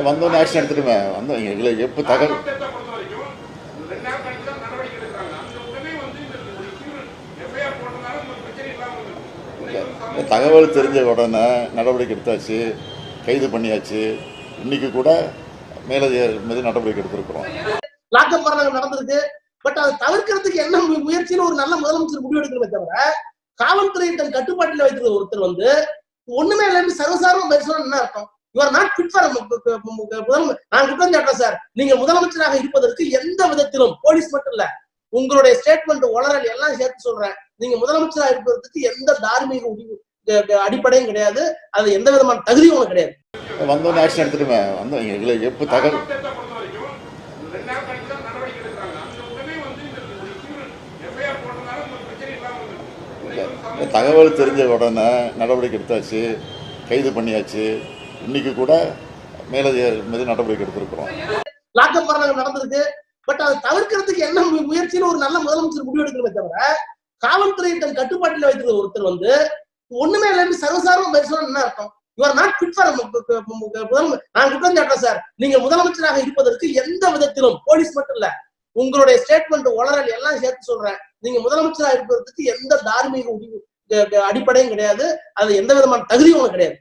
வந்தோடனே ஆக்ஷன் எடுத்துட்டுமே வந்து எங்களுக்கு எப்போ தகவல் தகவல் தெரிஞ்ச உடனே நடவடிக்கை எடுத்தாச்சு, கைது பண்ணியாச்சு. இன்னைக்கு கூட மீது நடவடிக்கை எடுத்திருக்கிறோம். லாக்அப் மரணங்கள் நடந்திருக்கு. பட் அதை தவிர்க்கிறதுக்கு என்ன முயற்சின்னு ஒரு நல்ல முதலமைச்சர் முடிவு எடுக்கணுமே தவிர, காவல்துறையை தன் கட்டுப்பாட்டில் வைத்திருந்த ஒருத்தர் வந்து ஒண்ணுமே இல்லாம சர்வசாதாரண பேசணும் என்ன அர்த்தம்? You are not fit for நான் குற்றம் சாட்டுறேன் சார். நீங்க முதலமைச்சராக இருப்பதற்கு எந்த விதத்திலும் போலீஸ் மட்டும் இல்ல, உங்களுடைய ஸ்டேட்மெண்ட் உளறல் எல்லாம் சேர்த்து சொல்றேன். நீங்க முதலமைச்சராக இருப்பதற்கு எந்த தார்மீக அடிப்படையும் கிடையாது. அது எந்த விதமான தகுதியும் உங்களுக்கு கிடையாது. வந்தோடனே ஆக்ஷன் எடுத்துட்டுமே வந்து எங்களுக்கு எப்போ தகவல் தகவல் தெரிஞ்ச உடனே நடவடிக்கை எடுத்தாச்சு, கைது பண்ணியாச்சு. இன்னைக்கு கூட மீது நடவடிக்கை எடுத்திருக்கிறோம். லாக்அப் மரணங்கள் நடந்திருக்கு. பட் அதை தவிர்க்கிறதுக்கு என்ன முயற்சின்னு ஒரு நல்ல முதலமைச்சர் முடிவு எடுக்கணுமே தவிர, காவல்துறையை தன் கட்டுப்பாட்டில் வைத்திருந்த ஒருத்தர் வந்து ஒண்ணுமே இல்லாம சர்வசாதாரண பேசணும் என்ன அர்த்தம்? You are not fit for நான் குற்றம் சாட்டுறேன் சார். நீங்க முதலமைச்சராக இருப்பதற்கு எந்த விதத்திலும் போலீஸ் மட்டும் இல்ல, உங்களுடைய ஸ்டேட்மெண்ட் உளறல் எல்லாம் சேர்த்து சொல்றேன். நீங்க முதலமைச்சராக இருப்பதற்கு எந்த தார்மீக அடிப்படையும் கிடையாது. அது எந்த விதமான தகுதியும் உங்களுக்கு கிடையாது.